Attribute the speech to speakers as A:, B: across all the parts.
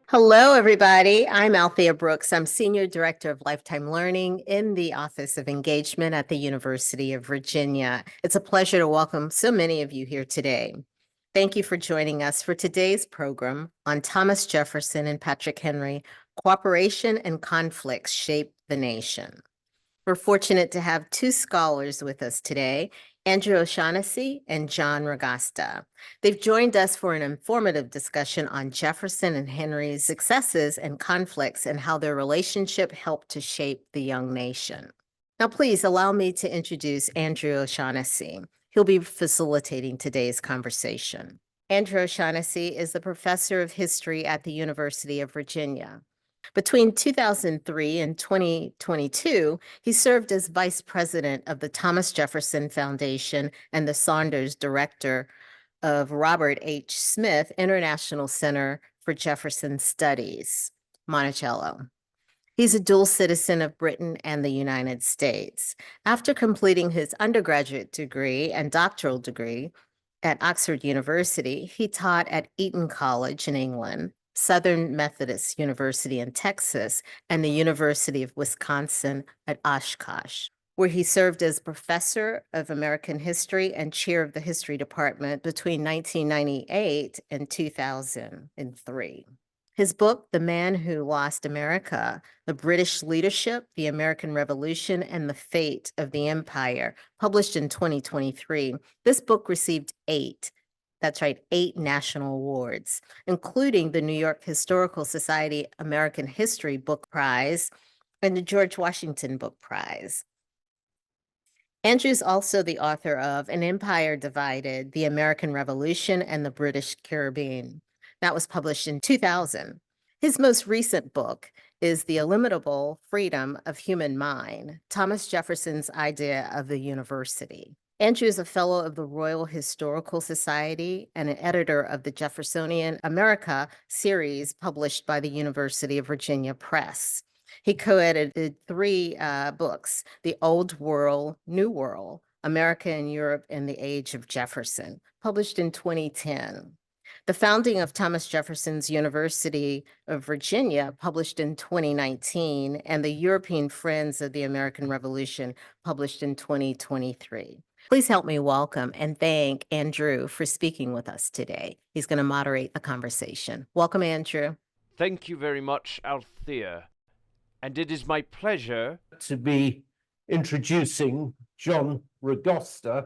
A: Hello, everybody. I'm Althea Brooks. I'm Senior Director of Lifetime Learning in the Office of Engagement at the University of Virginia. It's a pleasure to welcome so many of you here today. Thank you for joining us for today's program on Thomas Jefferson and Patrick Henry, Cooperation and Conflicts Shape the Nation. We're fortunate to have two scholars with us today, Andrew O'Shaughnessy and John Ragosta. They've joined us for an informative discussion on Jefferson and Henry's successes and conflicts and how their relationship helped to shape the young nation. Now, please allow me to introduce Andrew O'Shaughnessy. He'll be facilitating today's conversation. Andrew O'Shaughnessy is the professor of history at the University of Virginia. Between 2003 and 2022, he served as vice president of the Thomas Jefferson Foundation and the Saunders Director of Robert H. Smith International Center for Jefferson Studies, Monticello. He's a dual citizen of Britain and the United States. After completing his undergraduate degree and doctoral degree at Oxford University, he taught at Eton College in England, Southern Methodist University in Texas, and the University of Wisconsin at Oshkosh, where he served as professor of American history and chair of the history department between 1998 and 2003. His book, The Man Who Lost America, The British Leadership, the American Revolution, and the Fate of the Empire, published in 2023. This book received eight national awards, including the New York Historical Society American History Book Prize and the George Washington Book Prize. Andrew's also the author of An Empire Divided, The American Revolution and the British Caribbean. That was published in 2000. His most recent book is The Illimitable Freedom of Human Mind, Thomas Jefferson's Idea of the University. Andrew is a fellow of the Royal Historical Society and an editor of the Jeffersonian America series published by the University of Virginia Press. He co-edited three books, The Old World, New World, America and Europe in the Age of Jefferson, published in 2010. The Founding of Thomas Jefferson's University of Virginia, published in 2019, and The European Friends of the American Revolution, published in 2023. Please help me welcome and thank Andrew for speaking with us today. He's going to moderate the conversation. Welcome, Andrew.
B: Thank you very much, Althea. And it is my pleasure
C: to be introducing John Ragosta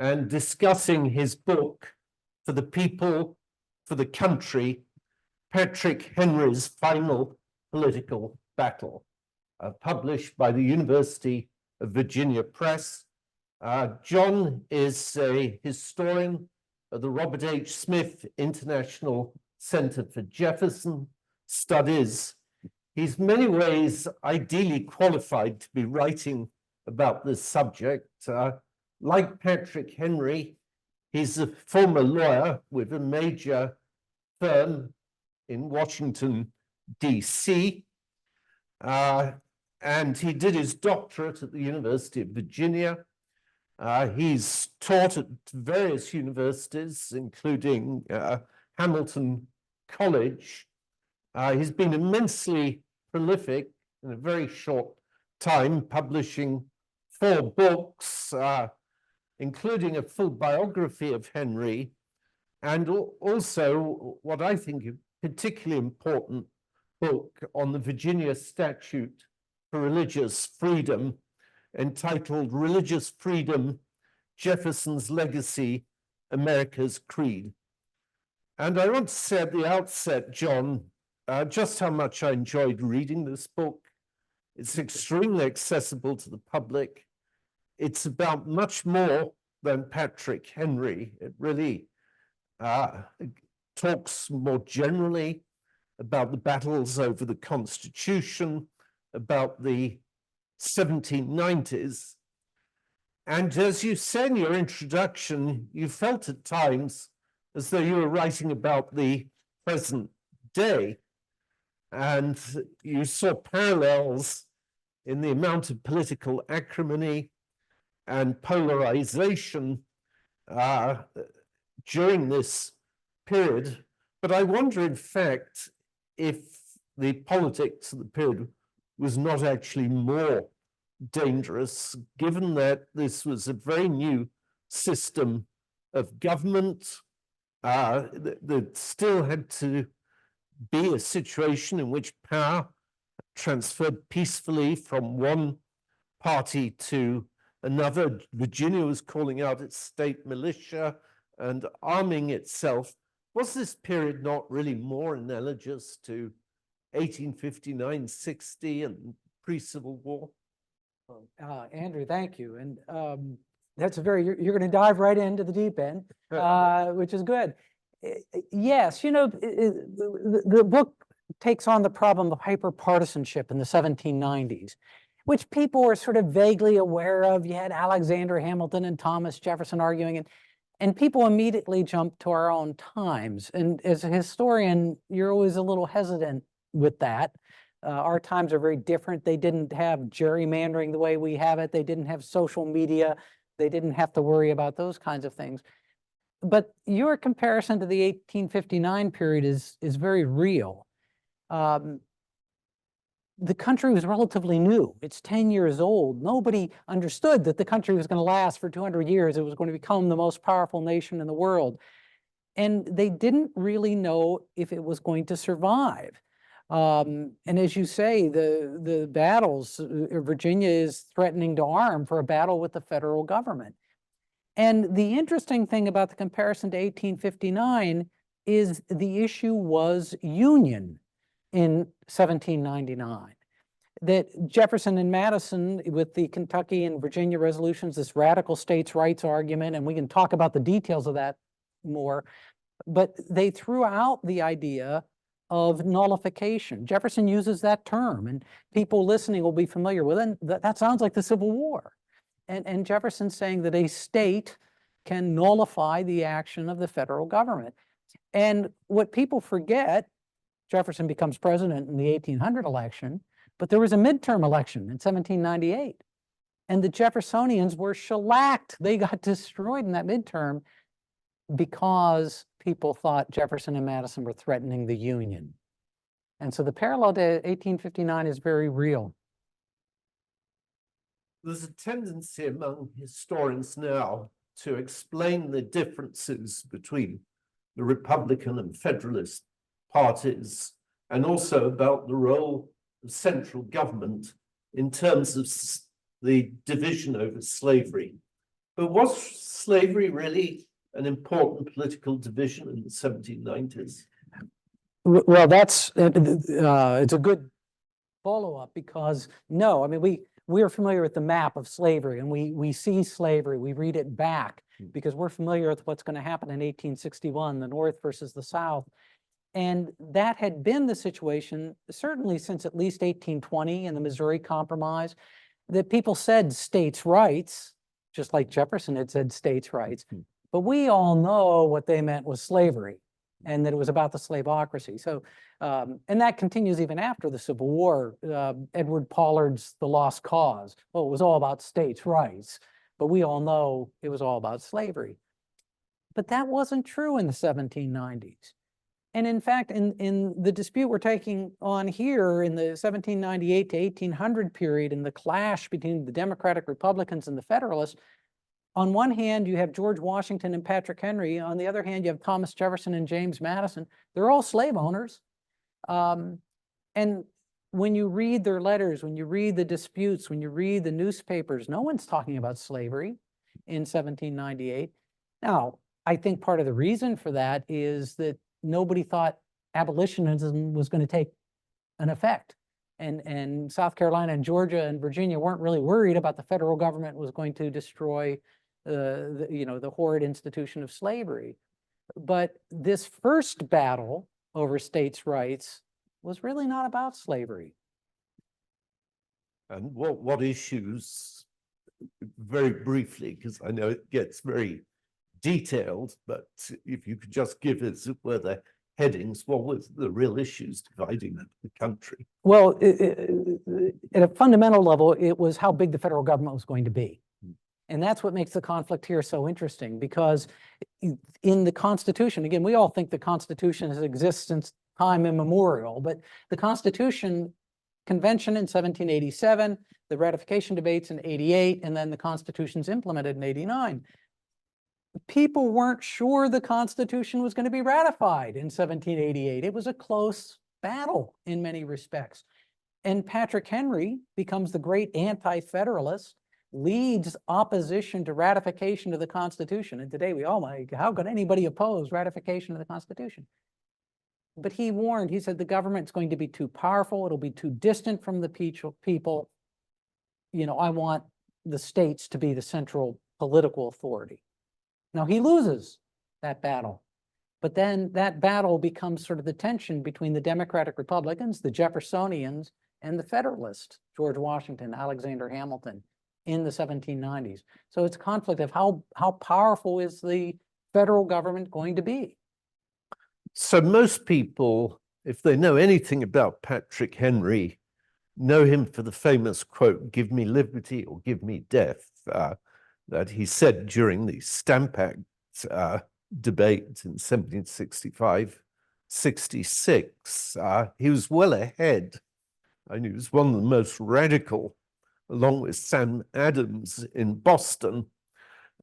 C: and discussing his book, For the People, for the Country, Patrick Henry's Final Political Battle, published by the University of Virginia Press. John is a historian of the Robert H. Smith International Center for Jefferson Studies. He's in many ways ideally qualified to be writing about this subject. Like Patrick Henry, he's a former lawyer with a major firm in Washington, D.C., and he did his doctorate at the University of Virginia. He's taught at various universities, including Hamilton College. He's been immensely prolific in a very short time, publishing 4 books, including a full biography of Henry, and also what I think is a particularly important book on the Virginia Statute for Religious Freedom, entitled Religious Freedom, Jefferson's Legacy, America's Creed. And I want to say at the outset, John, just how much I enjoyed reading this book. It's extremely accessible to the public. It's about much more than Patrick Henry. It really talks more generally about the battles over the Constitution, about the 1790s. And as you said in your introduction, you felt at times as though you were writing about the present day. And you saw parallels in the amount of political acrimony and polarization during this period. But I wonder, in fact, if the politics of the period was not actually more dangerous, given that this was a very new system of government that still had to be a situation in which power transferred peacefully from one party to another. Virginia was calling out its state militia and arming itself. Was this period not really more analogous to 1859-60 and pre-Civil War?
D: Andrew, thank you. And that's a very, you're going to dive right into the deep end, which is good. Yes, you know, the book takes on the problem of hyperpartisanship in the 1790s, which people were sort of vaguely aware of. You had Alexander Hamilton and Thomas Jefferson arguing, and people immediately jumped to our own times. And as a historian, you're always a little hesitant with that. Our times are very different. They didn't have gerrymandering the way we have it. They didn't have social media. They didn't have to worry about those kinds of things. But your comparison to the 1859 period is very real. The country was relatively new. It's 10 years old. Nobody understood that the country was going to last for 200 years. It was going to become the most powerful nation in the world. And they didn't really know if it was going to survive. And as you say, the battles, Virginia is threatening to arm for a battle with the federal government. And the interesting thing about the comparison to 1859 is the issue was union in 1799. That Jefferson and Madison, with the Kentucky and Virginia resolutions, this radical states' rights argument, and we can talk about the details of that more, but they threw out the idea of nullification. Jefferson uses that term, and people listening will be familiar with it. That sounds like the Civil War. And Jefferson's saying that a state can nullify the action of the federal government. And what people forget, Jefferson becomes president in the 1800 election, but there was a midterm election in 1798. And the Jeffersonians were shellacked. They got destroyed in that midterm because people thought Jefferson and Madison were threatening the Union. And so the parallel to 1859 is very real.
C: There's a tendency among historians now to explain the differences between the Republican and Federalist parties, and also about the role of central government in terms of the division over slavery. But was slavery really an important political division in the 1790s?
D: Well, that's it's a good follow-up, because no, I mean, we are familiar with the map of slavery, and we see slavery, we read it back because we're familiar with what's going to happen in 1861, the North versus the South. And that had been the situation, certainly since at least 1820 and the Missouri Compromise, that people said states' rights, just like Jefferson had said states' rights. But we all know what they meant was slavery, and that it was about the slaveocracy. So, and that continues even after the Civil War. Edward Pollard's The Lost Cause. Well, it was all about states' rights, but we all know it was all about slavery. But that wasn't true in the 1790s. And in fact, in the dispute we're taking on here in the 1798 to 1800 period, in the clash between the Democratic Republicans and the Federalists, on one hand, you have George Washington and Patrick Henry. On the other hand, you have Thomas Jefferson and James Madison. They're all slave owners. And when you read their letters, when you read the disputes, when you read the newspapers, no one's talking about slavery in 1798. Now, I think part of the reason for that is that nobody thought abolitionism was going to take an effect. And South Carolina and Georgia and Virginia weren't really worried about the federal government was going to destroy the horrid institution of slavery. But this first battle over states' rights was really not about slavery.
C: And what issues, very briefly, because I know it gets very detailed, but if you could just give us where the headings, what were the real issues dividing the country?
D: Well, at a fundamental level, it was how big the federal government was going to be. And that's what makes the conflict here so interesting, because in the Constitution, again, we all think the Constitution has existed since time immemorial, but the Constitution Convention in 1787, the ratification debates in 88, and then the Constitution's implemented in 89. People weren't sure the Constitution was going to be ratified in 1788. It was a close battle in many respects. And Patrick Henry becomes the great anti-federalist, leads opposition to ratification of the Constitution. And today we all like, how could anybody oppose ratification of the Constitution? But he warned, he said, the government's going to be too powerful. It'll be too distant from the people. You know, I want the states to be the central political authority. Now he loses that battle, but then that battle becomes sort of the tension between the Democratic Republicans, the Jeffersonians, and the Federalists, George Washington, Alexander Hamilton, in the 1790s. So it's a conflict of how powerful is the federal government going to be?
C: So most people, if they know anything about Patrick Henry, know him for the famous quote, "Give me liberty or give me death," that he said during the Stamp Act debate in 1765-66. He was well ahead, and he was one of the most radical, along with Sam Adams in Boston.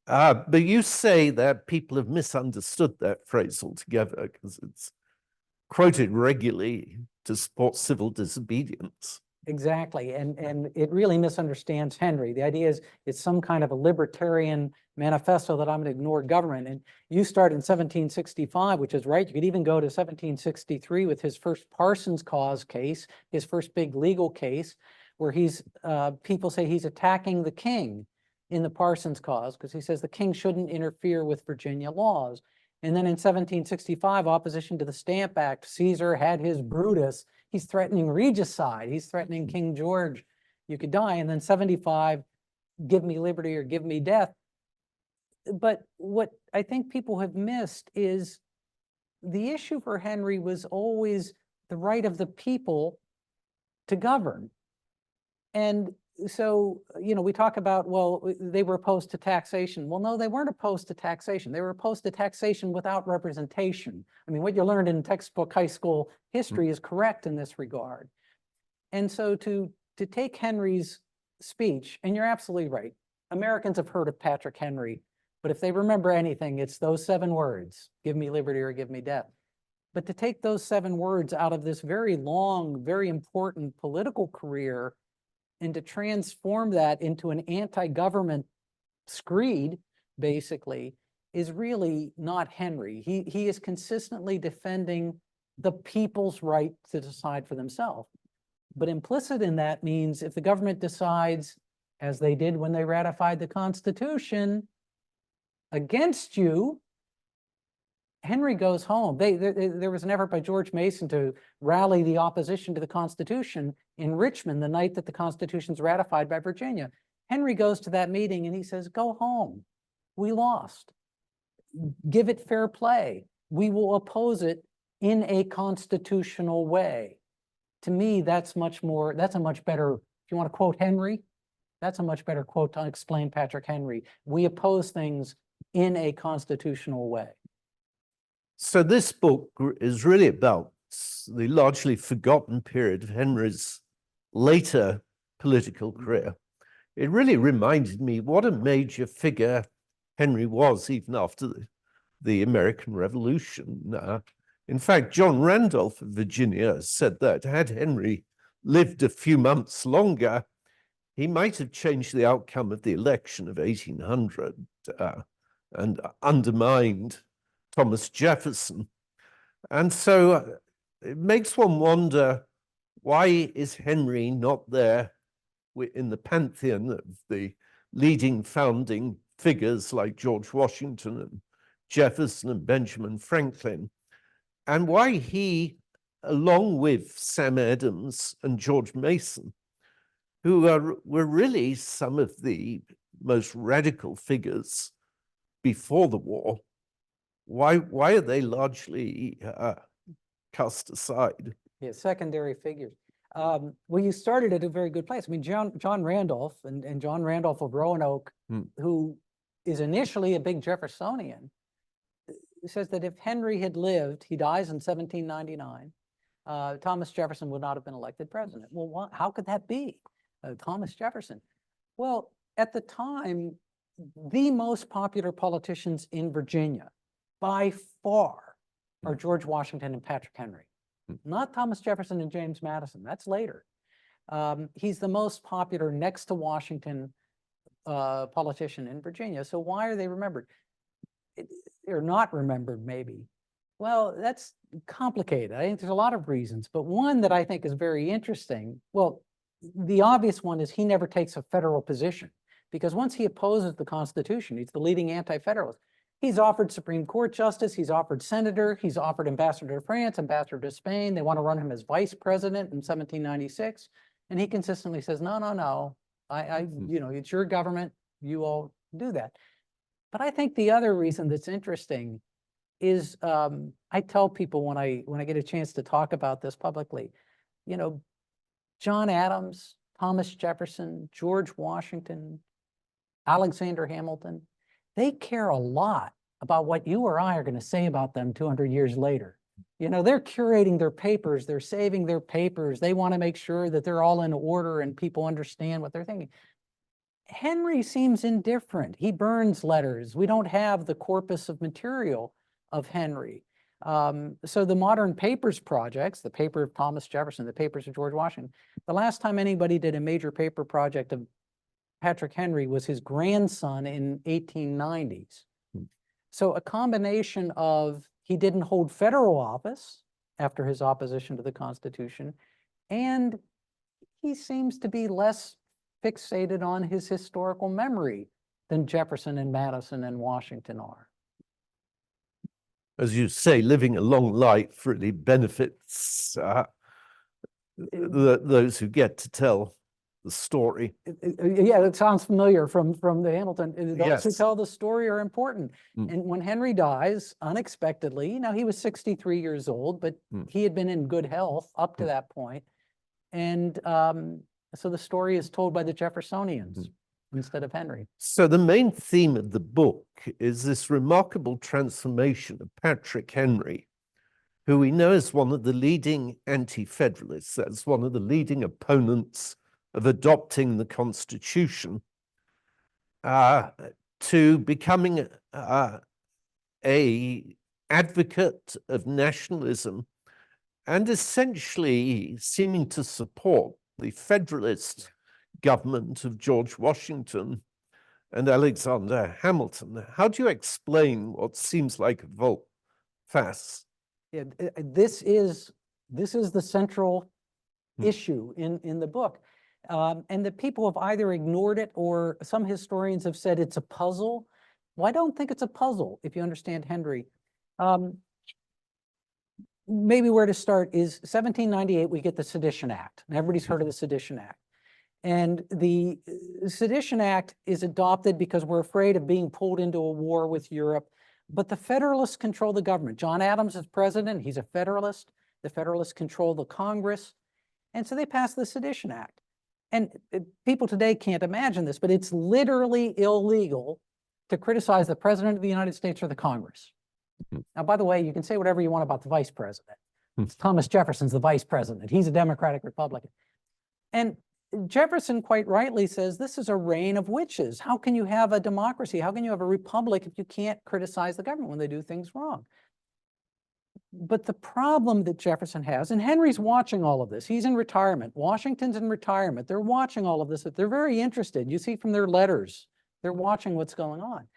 C: But you say that people have misunderstood that phrase altogether because it's quoted regularly to support civil disobedience.
D: Exactly, and it really misunderstands Henry. The idea is it's some kind of a libertarian manifesto that I'm going to ignore government. And you start in 1765, which is right. You could even go to 1763 with his first Parsons Cause case, his first big legal case, where he's people say he's attacking the king in the Parsons Cause because he says the king shouldn't interfere with Virginia laws. And then in 1765, opposition to the Stamp Act, Caesar had his Brutus. He's threatening regicide. He's threatening King George. You could die. And then 75, give me liberty or give me death. But what I think people have missed is the issue for Henry was always the right of the people to govern. And so, you know, we talk about, well, they were opposed to taxation. Well, no, they weren't opposed to taxation. They were opposed to taxation without representation. I mean, what you learned in textbook high school history is correct in this regard. And so to take Henry's speech, and you're absolutely right, Americans have heard of Patrick Henry, but if they remember anything, it's those 7 words, give me liberty or give me death. But to take those 7 words out of this very long, very important political career and to transform that into an anti-government screed, basically, is really not Henry. He is consistently defending the people's right to decide for themselves. But implicit in that means if the government decides, as they did when they ratified the Constitution, against you, Henry goes home. There was an effort by George Mason to rally the opposition to the Constitution in Richmond the night that the Constitution's ratified by Virginia. Henry goes to that meeting and he says, go home. We lost. Give it fair play. We will oppose it in a constitutional way. To me, that's a much better, if you want to quote Henry, that's a much better quote to explain Patrick Henry. We oppose things in a constitutional way.
C: So this book is really about the largely forgotten period of Henry's later political career. It really reminded me what a major figure Henry was even after the American Revolution. In fact, John Randolph of Virginia said that had Henry lived a few months longer, he might have changed the outcome of the election of 1800 and undermined Thomas Jefferson. And so it makes one wonder, why is Henry not there in the pantheon of the leading founding figures like George Washington and Jefferson and Benjamin Franklin? And why he, along with Sam Adams and George Mason, who were really some of the most radical figures before the war, why are they largely cast aside?
D: Yeah, secondary figures. Well, you started at a very good place. I mean, John Randolph and John Randolph of Roanoke, who is initially a big Jeffersonian, says that if Henry had lived, he dies in 1799, Thomas Jefferson would not have been elected president. Well, how could that be? Thomas Jefferson. Well, at the time, the most popular politicians in Virginia by far are George Washington and Patrick Henry, not Thomas Jefferson and James Madison. That's later. He's the most popular next to Washington politician in Virginia. So why are they remembered? Or not remembered, maybe? Well, that's complicated. I think there's a lot of reasons, but one that I think is very interesting, well, the obvious one is he never takes a federal position, because once he opposes the Constitution, he's the leading anti-federalist. He's offered Supreme Court justice, he's offered senator, he's offered ambassador to France, ambassador to Spain. They want to run him as vice president in 1796. And he consistently says, no, no, no, you know, it's your government, you all do that. But I think the other reason that's interesting is I tell people when I get a chance to talk about this publicly, you know, John Adams, Thomas Jefferson, George Washington, Alexander Hamilton, they care a lot about what you or I are going to say about them 200 years later. You know, they're curating their papers, they're saving their papers, they want to make sure that they're all in order and people understand what they're thinking. Henry seems indifferent. He burns letters. We don't have the corpus of material of Henry. So the modern papers projects, the paper of Thomas Jefferson, the papers of George Washington, the last time anybody did a major paper project of Patrick Henry was his grandson in 1890s. So a combination of he didn't hold federal office after his opposition to the Constitution, and he seems to be less fixated on his historical memory than Jefferson and Madison and Washington are.
C: As you say, living a long life really benefits those who get to tell the story.
D: Yeah, it sounds familiar from the Hamilton. Those who
C: Yes.
D: tell the story are important. And when Henry dies unexpectedly, you know, he was 63 years old, but he had been in good health up to that point. And so the story is told by the Jeffersonians instead of Henry.
C: So the main theme of the book is this remarkable transformation of Patrick Henry, who we know as one of the leading anti-federalists, as one of the leading opponents of adopting the Constitution, to becoming a advocate of nationalism and essentially seeming to support the Federalist government of George Washington and Alexander Hamilton. How do you explain what seems like a volte-face?
D: Yeah, this is the central issue in the book. And the people have either ignored it or some historians have said it's a puzzle. Well, I don't think it's a puzzle if you understand Henry. Maybe where to start is 1798, we get the Sedition Act. And everybody's heard of the Sedition Act. And the Sedition Act is adopted because we're afraid of being pulled into a war with Europe. But the Federalists control the government. John Adams is president. He's a Federalist. The Federalists control the Congress. And so they passed the Sedition Act. And people today can't imagine this, but it's literally illegal to criticize the President of the United States or the Congress. Now, by the way, you can say whatever you want about the Vice President. Thomas Jefferson's the Vice President. He's a Democratic Republican. And Jefferson quite rightly says this is a reign of witches. How can you have a democracy? How can you have a republic if you can't criticize the government when they do things wrong? But the problem that Jefferson has, and Henry's watching all of this, he's in retirement, Washington's in retirement, they're watching all of this, they're very interested. You see from their letters, they're watching what's going on.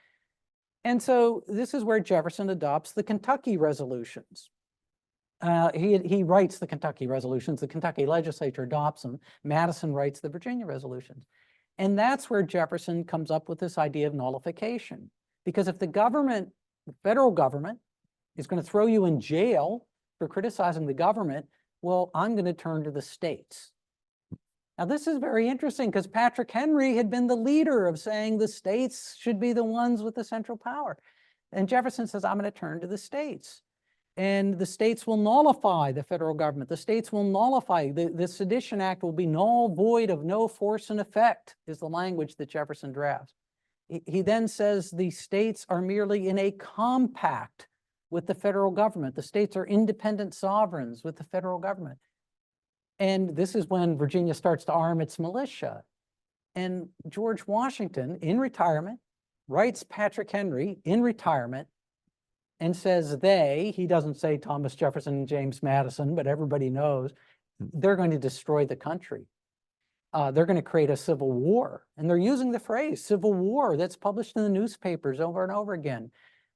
D: And so this is where Jefferson adopts the Kentucky resolutions. He writes the Kentucky resolutions, the Kentucky legislature adopts them, Madison writes the Virginia resolutions. And that's where Jefferson comes up with this idea of nullification. Because if the government, the federal government, is going to throw you in jail for criticizing the government, well, I'm going to turn to the states. Now, this is very interesting because Patrick Henry had been the leader of saying the states should be the ones with the central power. And Jefferson says, I'm going to turn to the states. And the states will nullify the federal government. The states will nullify, the Sedition Act will be null, void, of no force and effect, is the language that Jefferson drafts. He then says the states are merely in a compact with the federal government. The states are independent sovereigns with the federal government. And this is when Virginia starts to arm its militia. And George Washington, in retirement, writes Patrick Henry in retirement and says he doesn't say Thomas Jefferson and James Madison, but everybody knows they're going to destroy the country. They're going to create a civil war. And they're using the phrase civil war that's published in the newspapers over and over again,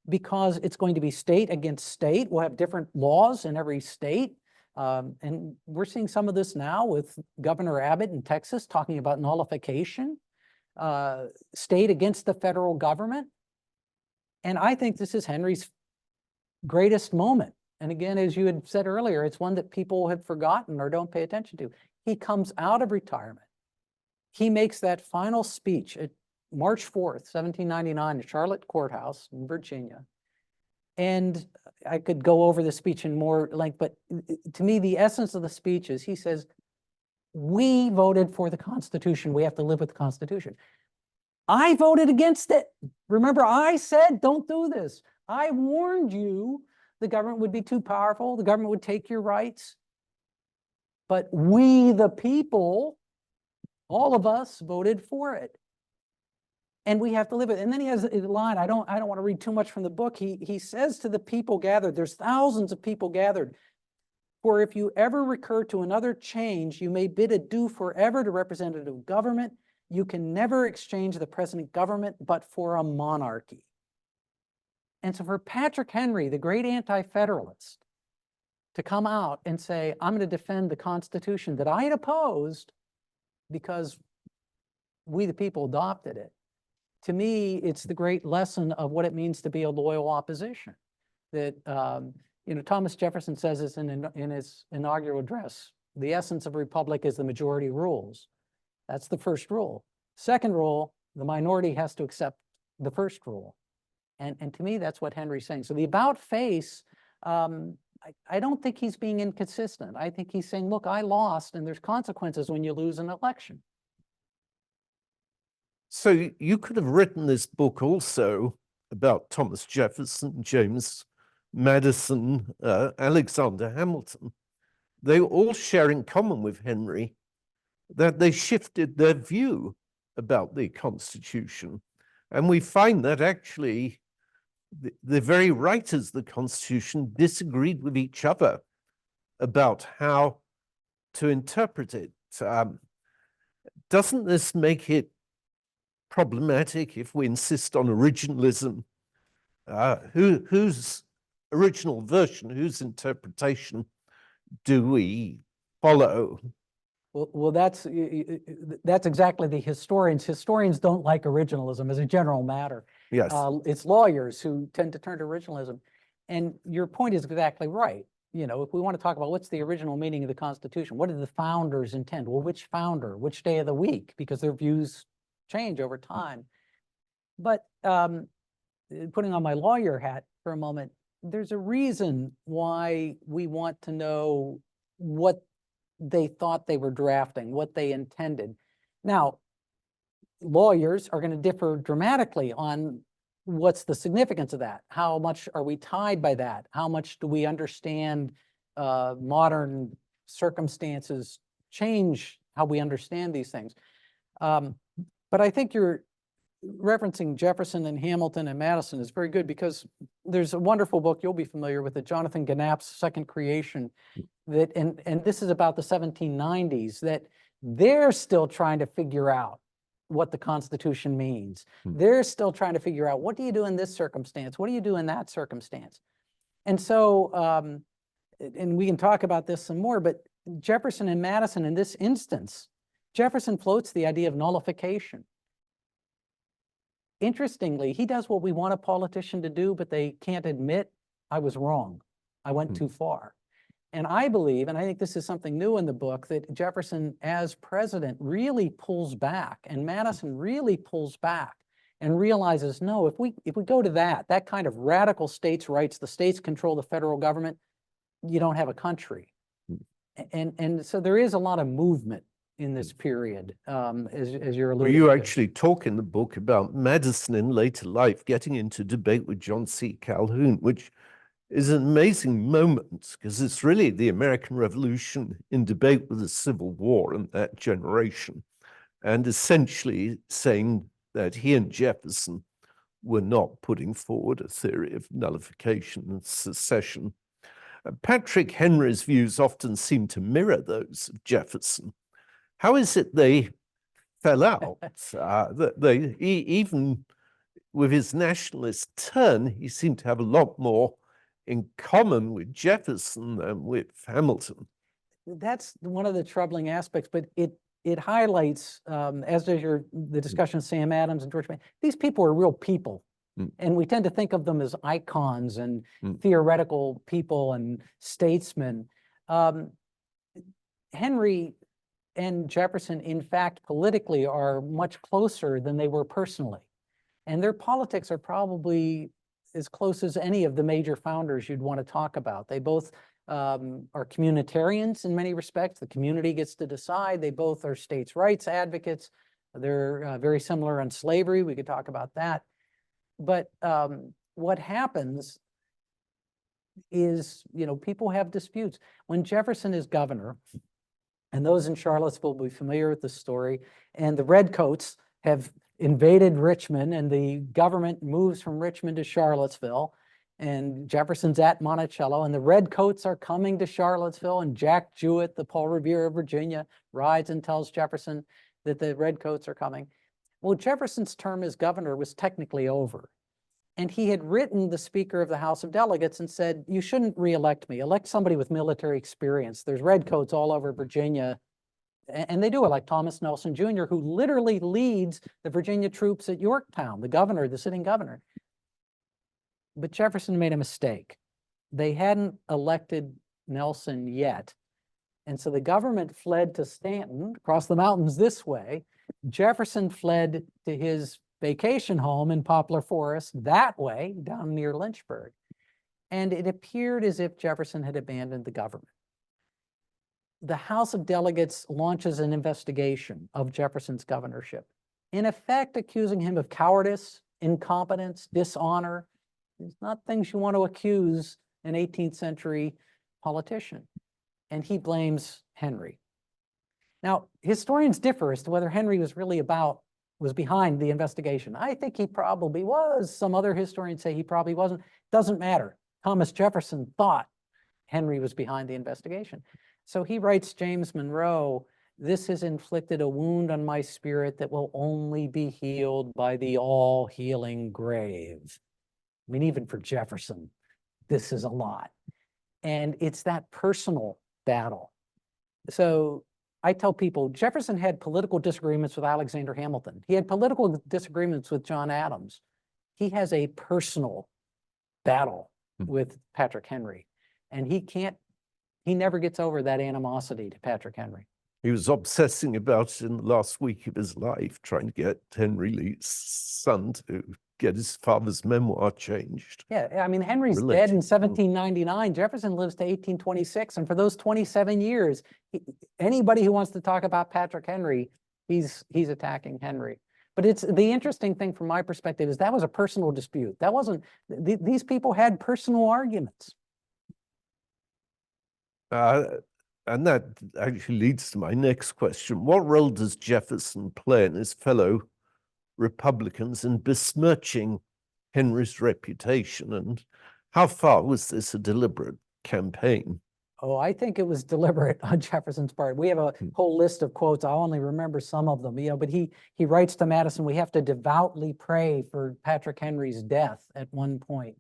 D: because it's going to be state against state. We'll have different laws in every state. And we're seeing some of this now with Governor Abbott in Texas talking about nullification, state against the federal government. And I think this is Henry's greatest moment. And again, as you had said earlier, it's one that people have forgotten or don't pay attention to. He comes out of retirement. He makes that final speech at March 4th, 1799 at Charlotte Courthouse in Virginia. And I could go over the speech in more length, but to me, the essence of the speech is he says, we voted for the Constitution. We have to live with the Constitution. I voted against it. Remember, I said, don't do this. I warned you the government would be too powerful. The government would take your rights. But we, the people, all of us voted for it. And we have to live it. And then he has a line, I don't want to read too much from the book. He says to the people gathered, there's thousands of people gathered, for if you ever recur to another change, you may bid adieu forever to representative government. You can never exchange the present government but for a monarchy. And so for Patrick Henry, the great anti-federalist, to come out and say, I'm going to defend the Constitution that I had opposed because we the people adopted it. To me, it's the great lesson of what it means to be a loyal opposition. That, Thomas Jefferson says this in his inaugural address, the essence of a republic is the majority rules. That's the first rule. Second rule, the minority has to accept the first rule. And to me, that's what Henry's saying. So the about face, I don't think he's being inconsistent. I think he's saying, look, I lost, and there's consequences when you lose an election.
C: So you could have written this book also about Thomas Jefferson, James Madison, Alexander Hamilton. They all share in common with Henry that they shifted their view about the Constitution. And we find that actually the very writers of the Constitution disagreed with each other about how to interpret it. Doesn't this make it problematic if we insist on originalism? Whose original version, whose interpretation do we follow?
D: Well, that's exactly the historians. Historians don't like originalism as a general matter.
C: Yes.
D: It's lawyers who tend to turn to originalism. And your point is exactly right. If we want to talk about what's the original meaning of the Constitution, what did the founders intend? Well, which founder, which day of the week? Because their views change over time. But putting on my lawyer hat for a moment, there's a reason why we want to know what they thought they were drafting, what they intended. Now, lawyers are going to differ dramatically on what's the significance of that. How much are we tied by that? How much do we understand modern circumstances change how we understand these things? But I think you're referencing Jefferson and Hamilton and Madison is very good, because there's a wonderful book you'll be familiar with, Jonathan Ganap's Second Creation, that and this is about the 1790s, that they're still trying to figure out what the Constitution means. They're still trying to figure out, what do you do in this circumstance? What do you do in that circumstance? And so, and we can talk about this some more, but Jefferson and Madison in this instance, Jefferson floats the idea of nullification. Interestingly, he does what we want a politician to do, but they can't admit, I was wrong. I went too far. And I believe, and I think this is something new in the book, that Jefferson as president really pulls back, and Madison really pulls back and realizes, no, if we go to that kind of radical states' rights, the states control the federal government, you don't have a country. And so there is a lot of movement in this period, as you're alluding to.
C: You actually talk in the book about Madison in later life getting into debate with John C. Calhoun, which is an amazing moment because it's really the American Revolution in debate with the Civil War and that generation, and essentially saying that he and Jefferson were not putting forward a theory of nullification and secession. Patrick Henry's views often seem to mirror those of Jefferson. How is it they fell out? Even with his nationalist turn, he seemed to have a lot more in common with Jefferson than with Hamilton.
D: That's one of the troubling aspects, but it highlights, as does the discussion of Sam Adams and George Mason, these people are real people. And we tend to think of them as icons and theoretical people and statesmen. Henry and Jefferson, in fact, politically are much closer than they were personally. And their politics are probably as close as any of the major founders you'd want to talk about. They both are communitarians in many respects. The community gets to decide. They both are states' rights advocates. They're very similar on slavery. We could talk about that. But what happens is, people have disputes. When Jefferson is governor, and those in Charlottesville will be familiar with the story, and the Redcoats have invaded Richmond, and the government moves from Richmond to Charlottesville, and Jefferson's at Monticello, and the Redcoats are coming to Charlottesville, and Jack Jewett, the Paul Revere of Virginia, rides and tells Jefferson that the Redcoats are coming. Well, Jefferson's term as governor was technically over. And he had written the Speaker of the House of Delegates and said, you shouldn't re-elect me. Elect somebody with military experience. There's redcoats all over Virginia. And they do elect Thomas Nelson Jr., who literally leads the Virginia troops at Yorktown, the governor, the sitting governor. But Jefferson made a mistake. They hadn't elected Nelson yet. And so the government fled to Stanton, across the mountains this way. Jefferson fled to his vacation home in Poplar Forest that way, down near Lynchburg. And it appeared as if Jefferson had abandoned the government. The House of Delegates launches an investigation of Jefferson's governorship, in effect accusing him of cowardice, incompetence, dishonor. It's not things you want to accuse an 18th century politician. And he blames Henry. Now, historians differ as to whether Henry was behind the investigation. I think he probably was. Some other historians say he probably wasn't. Doesn't matter. Thomas Jefferson thought Henry was behind the investigation. So he writes James Monroe, "This has inflicted a wound on my spirit that will only be healed by the all-healing grave." I mean, even for Jefferson, this is a lot. And it's that personal battle. So I tell people, Jefferson had political disagreements with Alexander Hamilton. He had political disagreements with John Adams. He has a personal battle with Patrick Henry. And he never gets over that animosity to Patrick Henry.
C: He was obsessing about it in the last week of his life, trying to get Henry Lee's son to get his father's memoir changed.
D: Yeah, I mean, Henry's dead in 1799. Jefferson lives to 1826. And for those 27 years, anybody who wants to talk about Patrick Henry, he's attacking Henry. But it's the interesting thing from my perspective is that was a personal dispute. That wasn't, these people had personal arguments.
C: And that actually leads to my next question. What role does Jefferson play and his fellow Republicans in besmirching Henry's reputation? And how far was this a deliberate campaign?
D: Oh, I think it was deliberate on Jefferson's part. We have a whole list of quotes. I'll only remember some of them, but he writes to Madison, we have to devoutly pray for Patrick Henry's death at one point.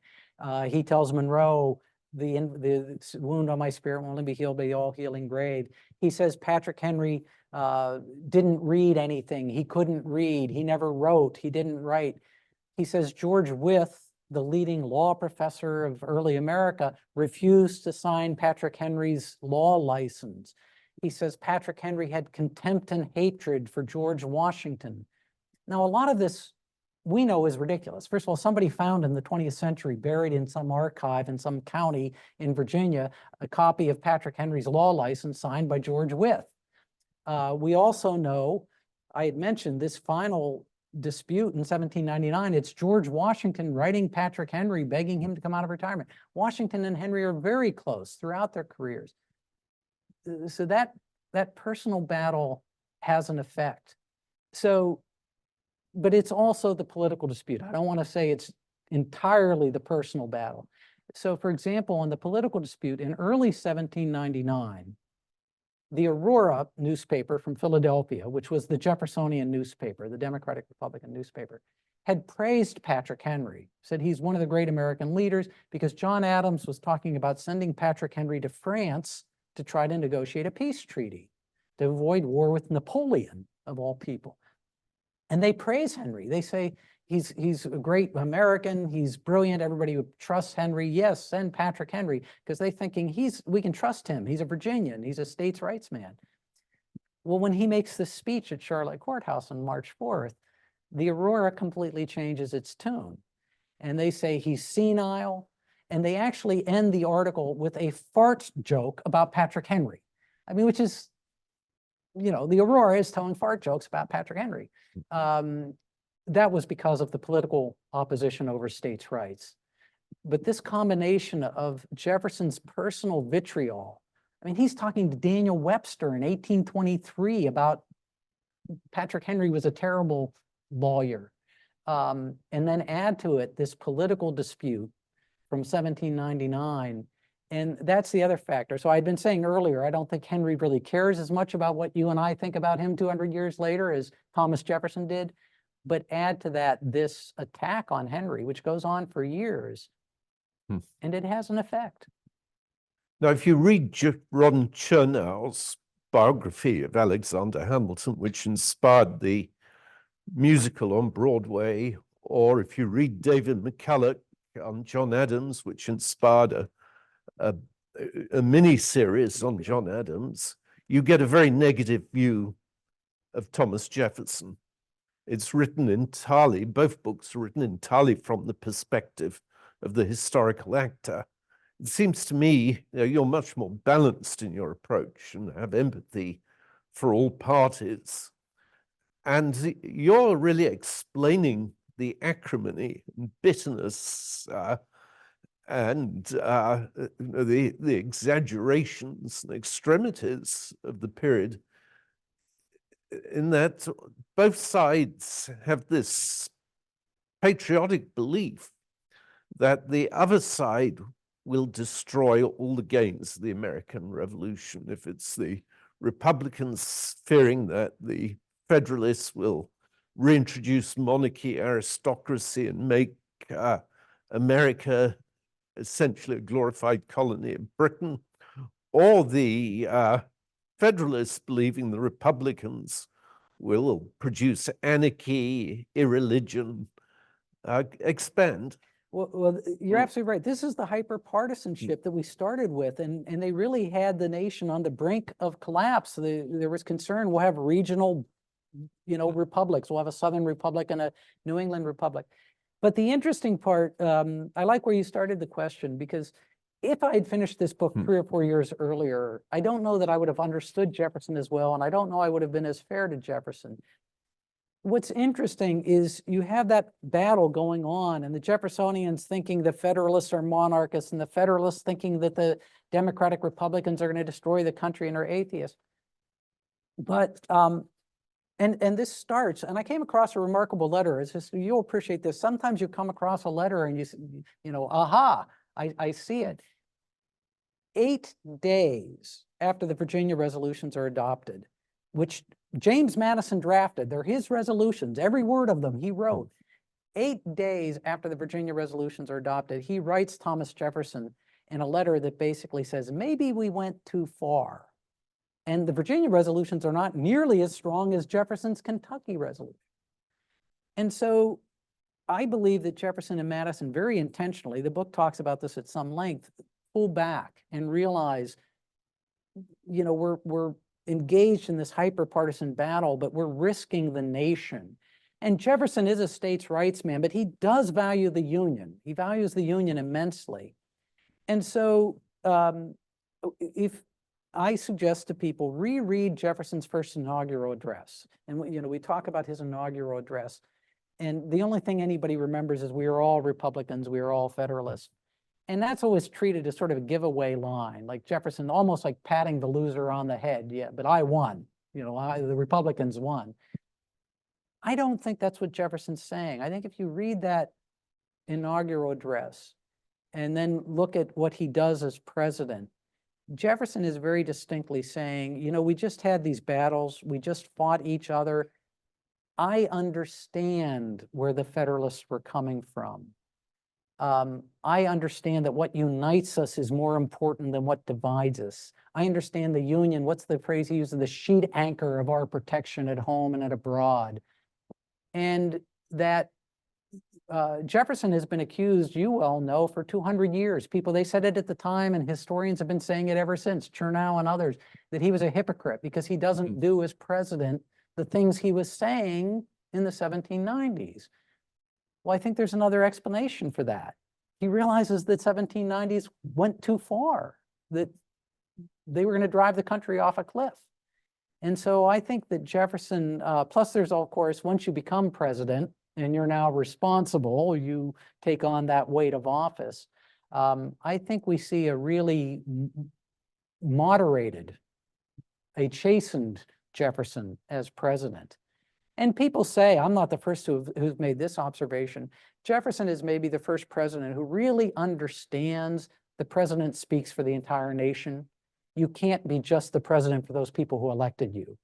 D: He tells Monroe, the wound on my spirit will only be healed by the all-healing grave. He says Patrick Henry didn't read anything. He couldn't read. He never wrote. He didn't write. He says George Wythe, the leading law professor of early America, refused to sign Patrick Henry's law license. He says Patrick Henry had contempt and hatred for George Washington. Now, a lot of this we know is ridiculous. First of all, somebody found in the 20th century, buried in some archive in some county in Virginia, a copy of Patrick Henry's law license signed by George Wythe. We also know, I had mentioned this final dispute in 1799, it's George Washington writing Patrick Henry, begging him to come out of retirement. Washington and Henry are very close throughout their careers. So that personal battle has an effect. So, but it's also the political dispute. I don't want to say it's entirely the personal battle. So for example, in the political dispute in early 1799, the Aurora newspaper from Philadelphia, which was the Jeffersonian newspaper, the Democratic Republican newspaper, had praised Patrick Henry, said he's one of the great American leaders because John Adams was talking about sending Patrick Henry to France to try to negotiate a peace treaty to avoid war with Napoleon, of all people. And they praise Henry. They say he's a great American, he's brilliant, everybody trusts Henry. Yes, send Patrick Henry, because they're thinking we can trust him. He's a Virginian, he's a states' rights man. Well, when he makes this speech at Charlotte Courthouse on March 4th, the Aurora completely changes its tune. And they say he's senile, and they actually end the article with a fart joke about Patrick Henry. I mean, which is, you know, the Aurora is telling fart jokes about Patrick Henry. That was because of the political opposition over states' rights. But this combination of Jefferson's personal vitriol, I mean, he's talking to Daniel Webster in 1823 about Patrick Henry was a terrible lawyer. And then add to it this political dispute from 1799. And that's the other factor. So I'd been saying earlier, I don't think Henry really cares as much about what you and I think about him 200 years later as Thomas Jefferson did. But add to that this attack on Henry, which goes on for years, and it has an effect.
C: Now, if you read Ron Chernow's biography of Alexander Hamilton, which inspired the musical on Broadway, or if you read David McCulloch on John Adams, which inspired a mini-series on John Adams, you get a very negative view of Thomas Jefferson. It's written entirely, both books are written entirely from the perspective of the historical actor. It seems to me you're much more balanced in your approach and have empathy for all parties. And you're really explaining the acrimony and bitterness and the exaggerations and extremities of the period, in that both sides have this patriotic belief that the other side will destroy all the gains of the American Revolution. If it's the Republicans fearing that the Federalists will reintroduce monarchy, aristocracy, and make America essentially a glorified colony of Britain, or the Federalists believing the Republicans will produce anarchy, irreligion, expand.
D: Well, you're absolutely right. This is the hyper-partisanship that we started with, and they really had the nation on the brink of collapse. There was concern we'll have regional, republics. We'll have a Southern Republic and a New England Republic. But the interesting part, I like where you started the question, because if I had finished this book 3 or 4 years earlier, I don't know that I would have understood Jefferson as well, and I don't know I would have been as fair to Jefferson. What's interesting is you have that battle going on, and the Jeffersonians thinking the Federalists are monarchists, and the Federalists thinking that the Democratic Republicans are going to destroy the country and are atheists. But and this starts, and I came across a remarkable letter. It's just, you'll appreciate this. Sometimes you come across a letter and aha, I see it. 8 days after the Virginia resolutions are adopted, which James Madison drafted, they're his resolutions, every word of them he wrote. 8 days after the Virginia resolutions are adopted, he writes Thomas Jefferson in a letter that basically says, maybe we went too far. And the Virginia resolutions are not nearly as strong as Jefferson's Kentucky resolution. And so I believe that Jefferson and Madison very intentionally, the book talks about this at some length, pull back and realize, we're engaged in this hyper-partisan battle, but we're risking the nation. And Jefferson is a states' rights man, but he does value the Union. He values the Union immensely. And so if I suggest to people, reread Jefferson's first inaugural address. And we talk about his inaugural address. And the only thing anybody remembers is we were all Republicans, we were all Federalists. And that's always treated as sort of a giveaway line, like Jefferson, almost like patting the loser on the head. Yeah, but I won. You know, the Republicans won. I don't think that's what Jefferson's saying. I think if you read that inaugural address and then look at what he does as president, Jefferson is very distinctly saying, you know, we just had these battles, we just fought each other. I understand where the Federalists were coming from. I understand that what unites us is more important than what divides us. I understand the Union, what's the phrase he uses, the sheet anchor of our protection at home and at abroad. And that Jefferson has been accused, you well know, for 200 years. People, they said it at the time, and historians have been saying it ever since, Chernow and others, that he was a hypocrite because he doesn't do as president the things he was saying in the 1790s. Well, I think there's another explanation for that. He realizes that 1790s went too far, that they were going to drive the country off a cliff. And so I think that Jefferson, plus there's, of course, once you become president and you're now responsible, you take on that weight of office. I think we see a really moderated, a chastened Jefferson as president. And people say, I'm not the first who's made this observation, Jefferson is maybe the first president who really understands the president speaks for the entire nation. You can't be just the president for those people who elected you.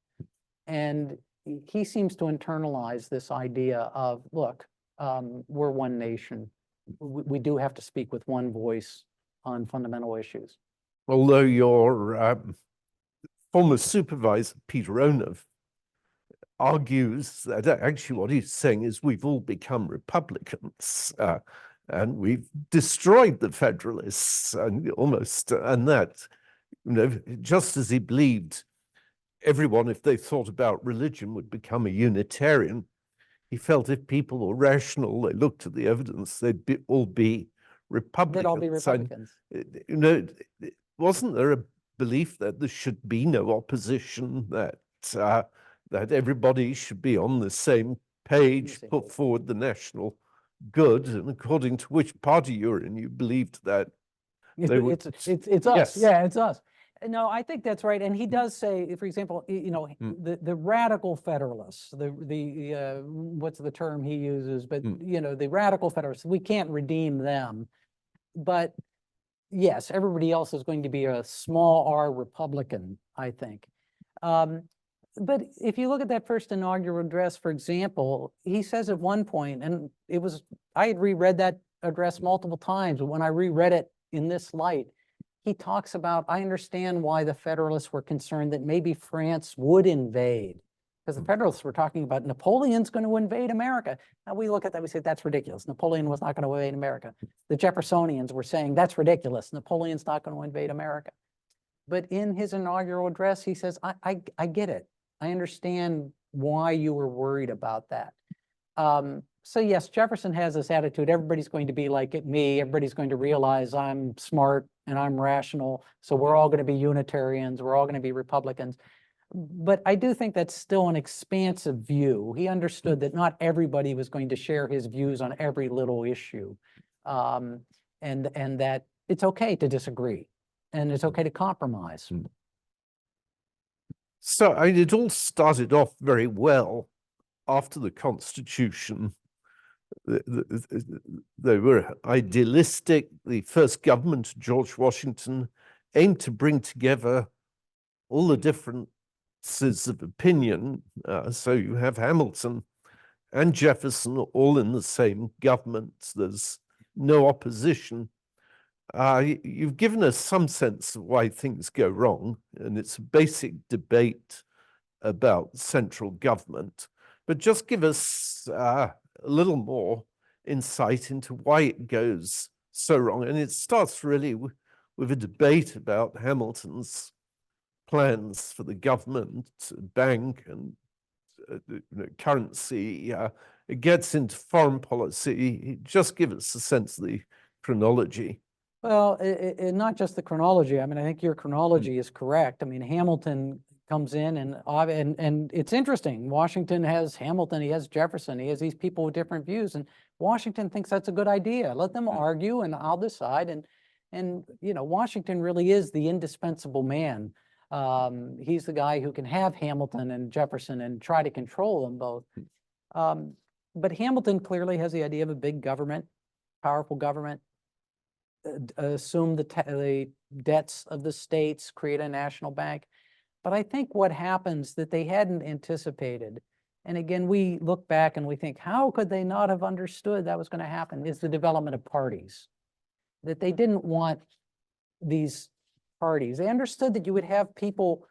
D: And he seems to internalize this idea of, look, we're one nation. We do have to speak with one voice on fundamental issues.
C: Although your former supervisor, Peter Onuf, argues that actually what he's saying is we've all become Republicans and we've destroyed the Federalists and that, you know, just as he believed everyone, if they thought about religion, would become a Unitarian, he felt if people were rational, they looked at the evidence, they'd all be Republicans.
D: They'd all be Republicans.
C: And, you know, wasn't there a belief that there should be no opposition, that that everybody should be on the same page, put forward the national good, and according to which party you're in, you believed that they would...
D: It's us. Yeah, it's us. No, I think that's right. And he does say, for example, you know, the radical Federalists, the what's the term he uses, but you know, the radical Federalists, we can't redeem them. But yes, everybody else is going to be a small r Republican, I think. But if you look at that first inaugural address, for example, he says at one point, and I had reread that address multiple times, but when I reread it in this light, he talks about, I understand why the Federalists were concerned that maybe France would invade, because the Federalists were talking about Napoleon's going to invade America. Now we look at that, we say, that's ridiculous. Napoleon was not going to invade America. The Jeffersonians were saying, that's ridiculous. Napoleon's not going to invade America. But in his inaugural address, he says, I get it. I understand why you were worried about that. So yes, Jefferson has this attitude, everybody's going to be like me, everybody's going to realize I'm smart and I'm rational, so we're all going to be Unitarians, we're all going to be Republicans. But I do think that's still an expansive view. He understood that not everybody was going to share his views on every little issue, and that it's okay to disagree, and it's okay to compromise.
C: So it all started off very well after the Constitution. They were idealistic. The first government, George Washington, aimed to bring together all the differences of opinion. So you have Hamilton and Jefferson all in the same government. There's no opposition. You've given us some sense of why things go wrong, and it's a basic debate about central government. But just give us a little more insight into why it goes so wrong. And it starts really with a debate about Hamilton's plans for the government, bank, and currency. It gets into foreign policy. Just give us a sense of the chronology.
D: Well, not just the chronology. I mean, I think your chronology is correct. I mean, Hamilton comes in, and it's interesting. Washington has Hamilton, he has Jefferson, he has these people with different views, and Washington thinks that's a good idea. Let them argue, and I'll decide. And you know, Washington really is the indispensable man. He's the guy who can have Hamilton and Jefferson and try to control them both. But Hamilton clearly has the idea of a big government, powerful government, assume the debts of the states, create a national bank. But I think what happens that they hadn't anticipated, and again, we look back and we think, how could they not have understood that was going to happen, is the development of parties. That they didn't want these parties. They understood that you would have people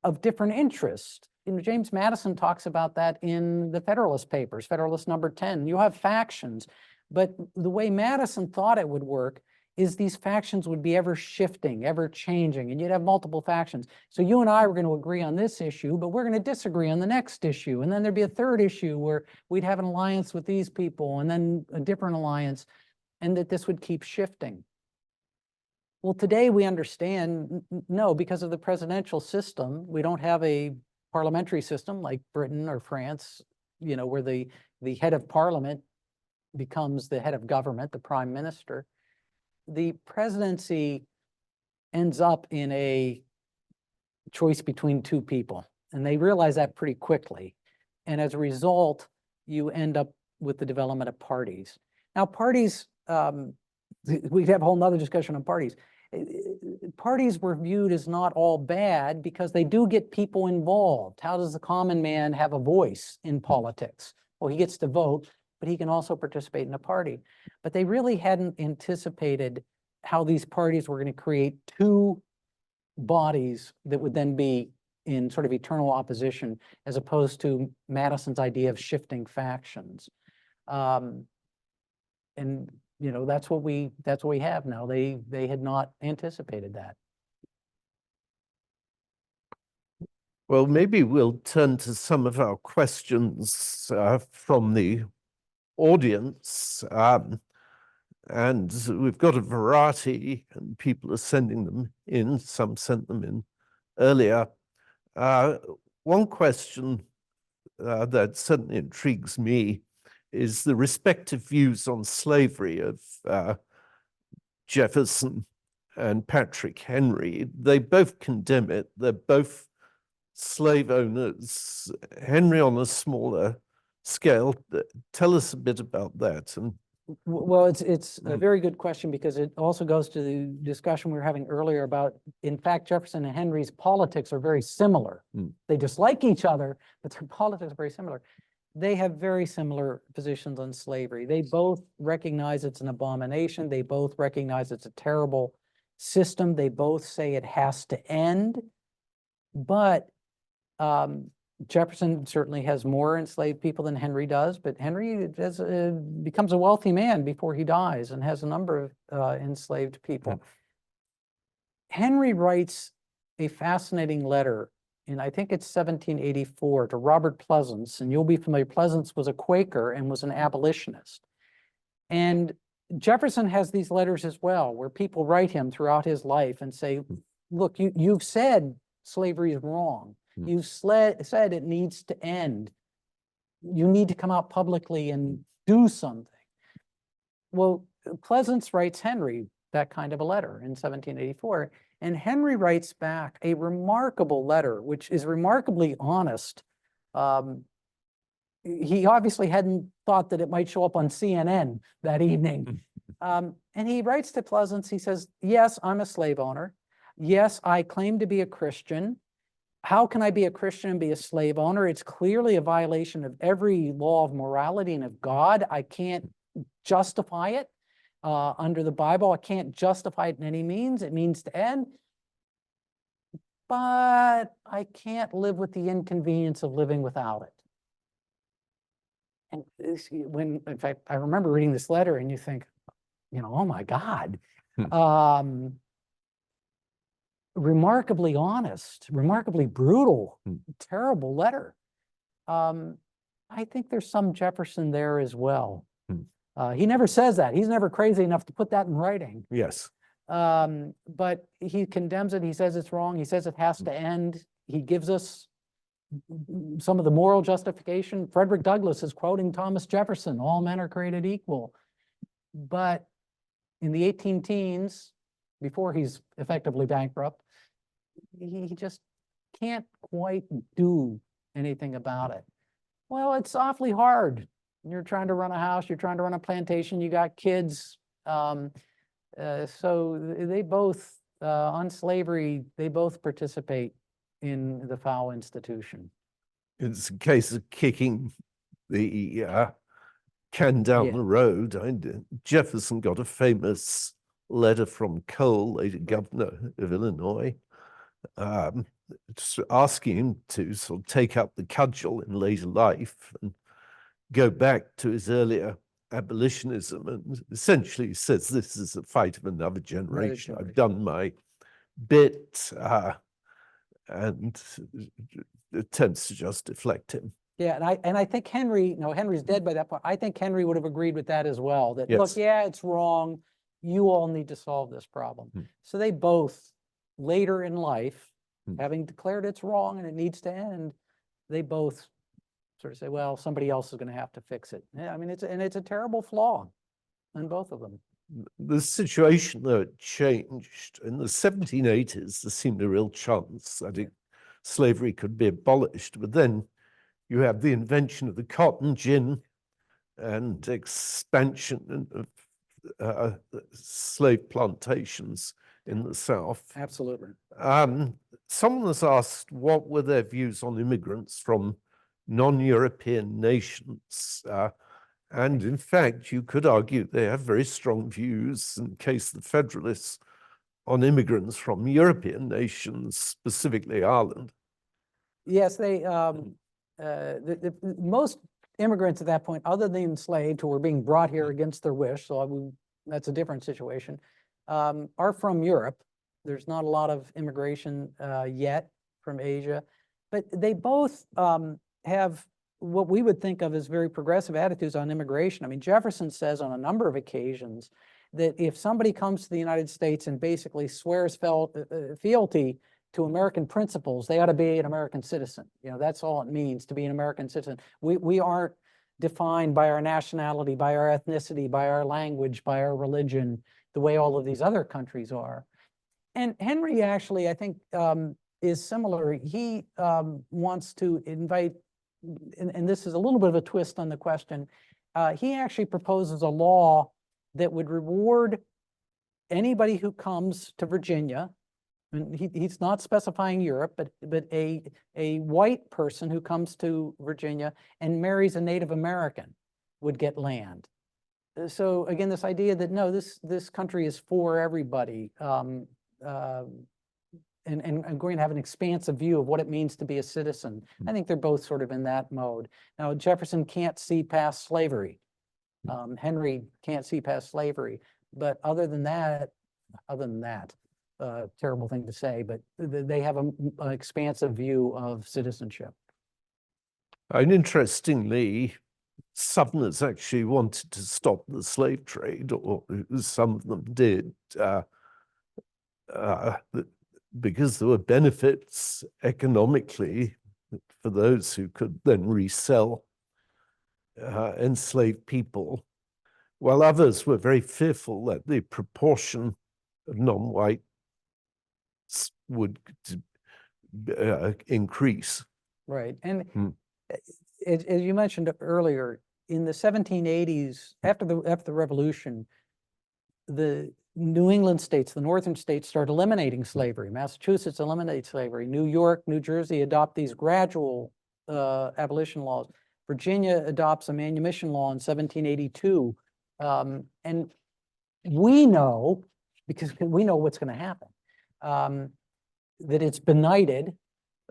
D: of different interests. You know, James Madison talks about that in the Federalist Papers, Federalist number 10. You have factions, but the way Madison thought it would work is these factions would be ever shifting, ever changing, and you'd have multiple factions. So you and I were going to agree on this issue, but we're going to disagree on the next issue. And then there'd be a third issue where we'd have an alliance with these people and then a different alliance, and that this would keep shifting. Well, today we understand, no, because of the presidential system, we don't have a parliamentary system like Britain or France, you know, where the head of parliament becomes the head of government, the prime minister. The presidency ends up in a choice between two people, and they realize that pretty quickly. And as a result, you end up with the development of parties. Now, parties, we'd have a whole nother discussion on parties. Parties were viewed as not all bad because they do get people involved. How does the common man have a voice in politics? Well, he gets to vote, but he can also participate in a party. But they really hadn't anticipated how these parties were going to create two bodies that would then be in sort of eternal opposition, as opposed to Madison's idea of shifting factions. And you know, that's what we have now. They had not anticipated that.
C: Well, maybe we'll turn to some of our questions from the audience. And we've got a variety, and people are sending them in. Some sent them in earlier. One question that certainly intrigues me is the respective views on slavery of Jefferson and Patrick Henry. They both condemn it. They're both slave owners. Henry on a smaller scale. Tell us a bit about that. And
D: well, it's a very good question, because it also goes to the discussion we were having earlier about, in fact, Jefferson and Henry's politics are very similar. They dislike each other, but their politics are very similar. They have very similar positions on slavery. They both recognize it's an abomination. They both recognize it's a terrible system. They both say it has to end. But Jefferson certainly has more enslaved people than Henry does, but Henry becomes a wealthy man before he dies and has a number of enslaved people. Henry writes a fascinating letter in, I think it's 1784, to Robert Pleasance, and you'll be familiar. Pleasance was a Quaker and was an abolitionist. And Jefferson has these letters as well, where people write him throughout his life and say, look, you've said slavery is wrong. You've said it needs to end. You need to come out publicly and do something. Well, Pleasance writes Henry that kind of a letter in 1784. And Henry writes back a remarkable letter, which is remarkably honest. He obviously hadn't thought that it might show up on CNN that evening. And he writes to Pleasance, he says, yes, I'm a slave owner. Yes, I claim to be a Christian. How can I be a Christian and be a slave owner? It's clearly a violation of every law of morality and of God. I can't justify it under the Bible. I can't justify it in any means. It means to end. But I can't live with the inconvenience of living without it. And when, in fact, I remember reading this letter and you think, you know, oh my God. Remarkably honest, remarkably brutal, terrible letter. I think there's some Jefferson there as well. He never says that. He's never crazy enough to put that in writing.
C: yes.
D: But he condemns it. He says it's wrong. He says it has to end. he gives us some of the moral justification. Frederick Douglass is quoting Thomas Jefferson, all men are created equal. But in the 18 teens, before he's effectively bankrupt, he just can't quite do anything about it. Well, it's awfully hard. You're trying to run a house, you're trying to run a plantation, you got kids. So they both, on slavery, they both participate in the foul institution.
C: It's a case of kicking the can down the road. Jefferson got a famous letter from Cole, later governor of Illinois, asking him to sort of take up the cudgel in later life and go back to his earlier abolitionism, and essentially says this is a fight of another generation. I've done my bit, and attempts to just deflect him.
D: Yeah, and I think Henry, no, Henry's dead by that point. I think Henry would have agreed with that as well. That
C: Yes.
D: look, yeah, it's wrong. You all need to solve this problem. So they both, later in life, having declared it's wrong and it needs to end, they both sort of say, well, somebody else is going to have to fix it. Yeah, I mean, it's a terrible flaw in both of them.
C: The situation, though, changed. In the 1780s, there seemed a real chance that slavery could be abolished. But then you have the invention of the cotton gin and expansion of slave plantations in the South.
D: Absolutely.
C: Someone was asked what were their views on immigrants from non-European nations. And in fact, you could argue they have very strong views, in the case of the Federalists, on immigrants from European nations, specifically Ireland.
D: Yes, they most immigrants at that point, other than enslaved who were being brought here against their wish, so that's a different situation, are from Europe. There's not a lot of immigration yet from Asia, but they both have what we would think of as very progressive attitudes on immigration. I mean, Jefferson says on a number of occasions that if somebody comes to the United States and basically swears fealty to American principles, they ought to be an American citizen. You know, that's all it means to be an American citizen. We aren't defined by our nationality, by our ethnicity, by our language, by our religion, the way all of these other countries are. And Henry actually, I think, is similar. He wants to invite, and this is a little bit of a twist on the question, he actually proposes a law that would reward anybody who comes to Virginia, and he's not specifying Europe, but a white person who comes to Virginia and marries a Native American would get land. So again, this idea that no, this country is for everybody, and going to have an expansive view of what it means to be a citizen. I think they're both sort of in that mode. Now, Jefferson can't see past slavery. Henry can't see past slavery. But other than that, terrible thing to say, but they have an expansive view of citizenship.
C: And interestingly, Southerners actually wanted to stop the slave trade, or some of them did, because there were benefits economically for those who could then resell enslaved people, while others were very fearful that the proportion of non-whites would increase.
D: Right, and as you mentioned earlier, in the 1780s, after the Revolution, the New England states, the northern states, start eliminating slavery. Massachusetts eliminates slavery. New York, New Jersey adopt these gradual abolition laws. Virginia adopts a manumission law in 1782. And we know, because we know what's going to happen, that it's benighted,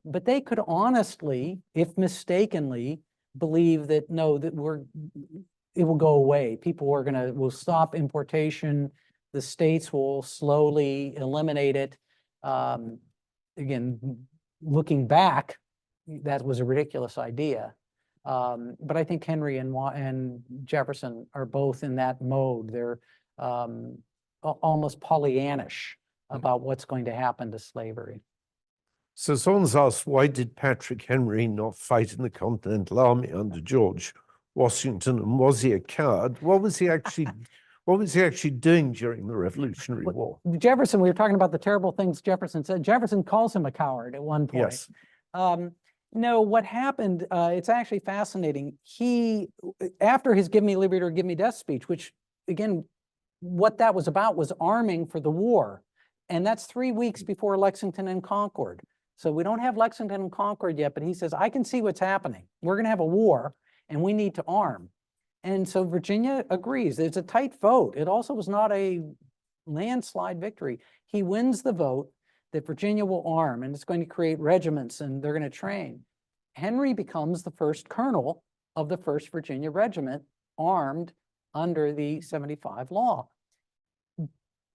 D: but they could honestly, if mistakenly, believe that no, that it will go away. People will stop importation. The states will slowly eliminate it. Again, looking back, that was a ridiculous idea. But I think Henry and Jefferson are both in that mode. They're almost Pollyannish about what's going to happen to slavery.
C: So someone's asked, why did Patrick Henry not fight in the Continental Army under George Washington, and was he a coward? What was he actually doing during the Revolutionary War?
D: Jefferson, we were talking about the terrible things Jefferson said. Jefferson calls him a coward at one point.
C: Yes.
D: No, what happened, it's actually fascinating. He, after his give me liberty or give me death speech, which again, what that was about was arming for the war. And that's 3 weeks before Lexington and Concord. So we don't have Lexington and Concord yet, but he says, I can see what's happening. We're going to have a war and we need to arm. And so Virginia agrees. It's a tight vote. It also was not a landslide victory. He wins the vote that Virginia will arm, and it's going to create regiments and they're going to train. Henry becomes the first colonel of the 1st Virginia Regiment, armed under the 75 law.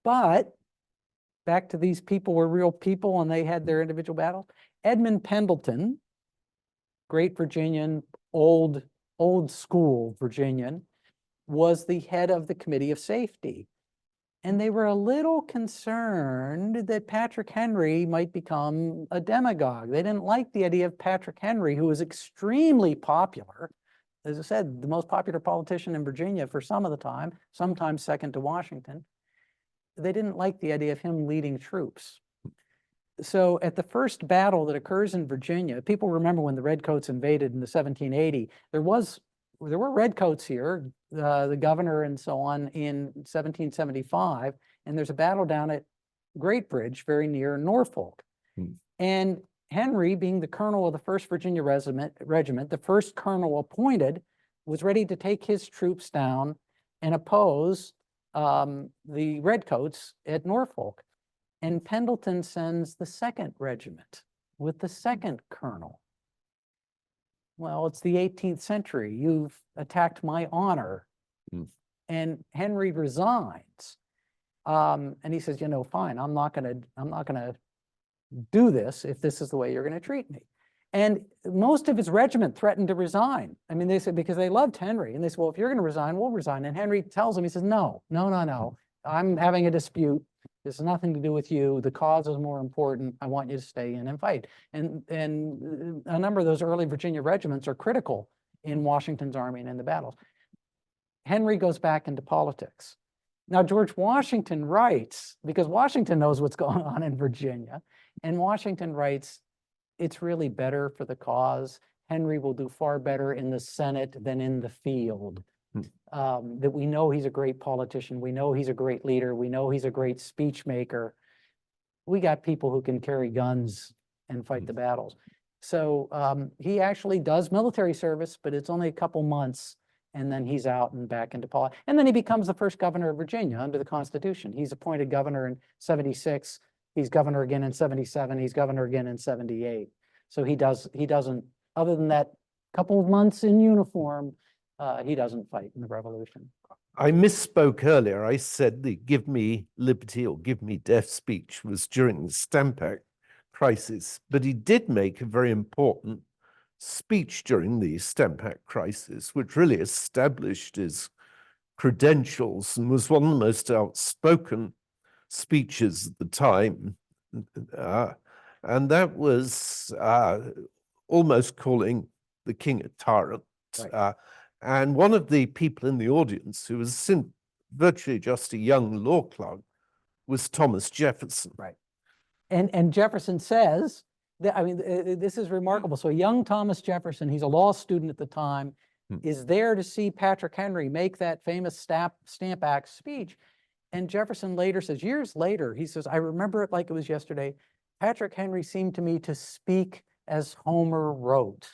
D: But back to these people were real people and they had their individual battles. Edmund Pendleton, great Virginian, old school Virginian, was the head of the Committee of Safety. And they were a little concerned that Patrick Henry might become a demagogue. They didn't like the idea of Patrick Henry, who was extremely popular. As I said, the most popular politician in Virginia for some of the time, sometimes second to Washington. They didn't like the idea of him leading troops. So at the first battle that occurs in Virginia, people remember when the Redcoats invaded in the 1780, there were Redcoats here, the governor and so on, in 1775, and there's a battle down at Great Bridge, very near Norfolk. And Henry, being the colonel of the 1st Virginia Regiment, the first colonel appointed, was ready to take his troops down and oppose the Redcoats at Norfolk. And Pendleton sends the 2nd Regiment with the 2nd colonel. Well, it's the 18th century. You've attacked my honor. And Henry resigns. And he says, you know, fine, I'm not gonna do this if this is the way you're gonna treat me. And most of his regiment threatened to resign. I mean, they said, because they loved Henry. And they said, well, if you're gonna resign, we'll resign. And Henry tells them, he says, no, I'm having a dispute. This has nothing to do with you. The cause is more important. I want you to stay in and fight. And a number of those early Virginia regiments are critical in Washington's army and in the battles. Henry goes back into politics. Now, George Washington writes, because Washington knows what's going on in Virginia, and Washington writes, it's really better for the cause. Henry will do far better in the Senate than in the field. That we know he's a great politician. We know he's a great leader. We know he's a great speech maker. We got people who can carry guns and fight the battles. So he actually does military service, but it's only a couple months, and then he's out and back into politics. And then he becomes the first governor of Virginia under the Constitution. He's appointed governor in 76. He's governor again in 77. He's governor again in 78. So he doesn't, other than that couple of months in uniform, he doesn't fight in the Revolution.
C: I misspoke earlier. I said the give me liberty or give me death speech was during the Stamp Act crisis, but he did make a very important speech during the Stamp Act crisis, which really established his credentials and was one of the most outspoken speeches at the time. And that was almost calling the king a tyrant. Right. And one of the people in the audience, who was virtually just a young law clerk, was Thomas Jefferson.
D: Right. And Jefferson says, that, I mean, this is remarkable. So young Thomas Jefferson, he's a law student at the time, is there to see Patrick Henry make that famous Stamp Act speech. And Jefferson later says, years later, he says, I remember it like it was yesterday. Patrick Henry seemed to me to speak as Homer wrote.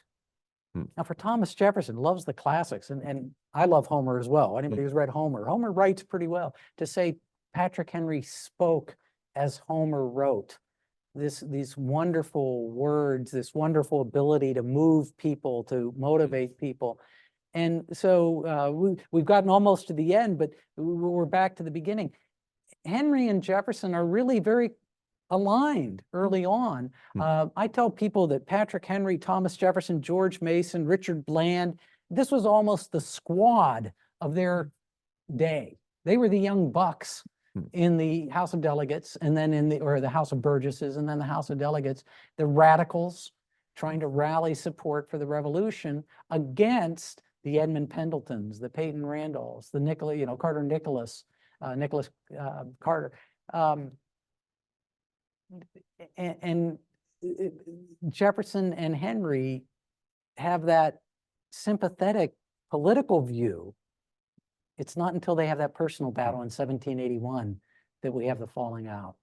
D: Now, for Thomas Jefferson, loves the classics, and I love Homer as well. Anybody who's read Homer writes pretty well. To say Patrick Henry spoke as Homer wrote, these wonderful words, this wonderful ability to move people, to motivate people. And so we've gotten almost to the end, but we're back to the beginning. Henry and Jefferson are really very aligned early on. I tell people that Patrick Henry, Thomas Jefferson, George Mason, Richard Bland, this was almost the squad of their day. They were the young bucks in the House of Delegates, and then or the House of Burgesses, and then the House of Delegates, the radicals trying to rally support for the revolution against the Edmund Pendletons, the Peyton Randolphs, the Carter Nicholas Carter. And Jefferson and Henry have that sympathetic political view. It's not until they have that personal battle in 1781 that we have the falling out.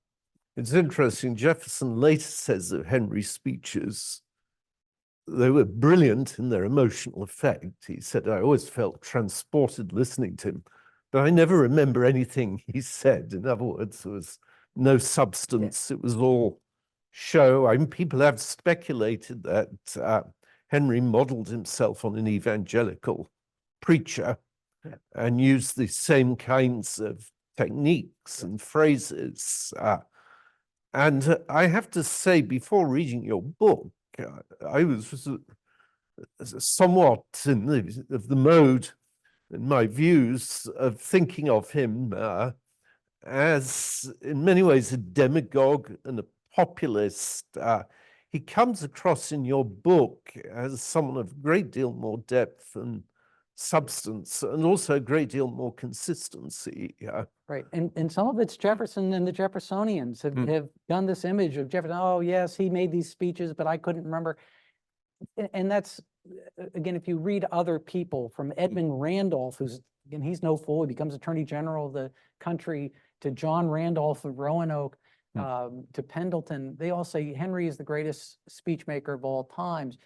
C: It's interesting. Jefferson later says of Henry's speeches, they were brilliant in their emotional effect. He said, I always felt transported listening to him, but I never remember anything he said. In other words, there was no substance. It was all show. I mean, people have speculated that Henry modeled himself on an evangelical preacher and used the same kinds of techniques and phrases. And I have to say, before reading your book, I was somewhat in the mode, in my views, of thinking of him as, in many ways, a demagogue and a populist. He comes across in your book as someone of a great deal more depth and substance, and also a great deal more consistency.
D: Right, and some of it's Jefferson and the Jeffersonians have done this image of Jefferson. Oh yes, he made these speeches, but I couldn't remember. And that's, again, if you read other people, from Edmund Randolph, who's, again, he's no fool, he becomes Attorney General of the country, to John Randolph of Roanoke, to Pendleton, they all say Henry is the greatest speech maker of all times.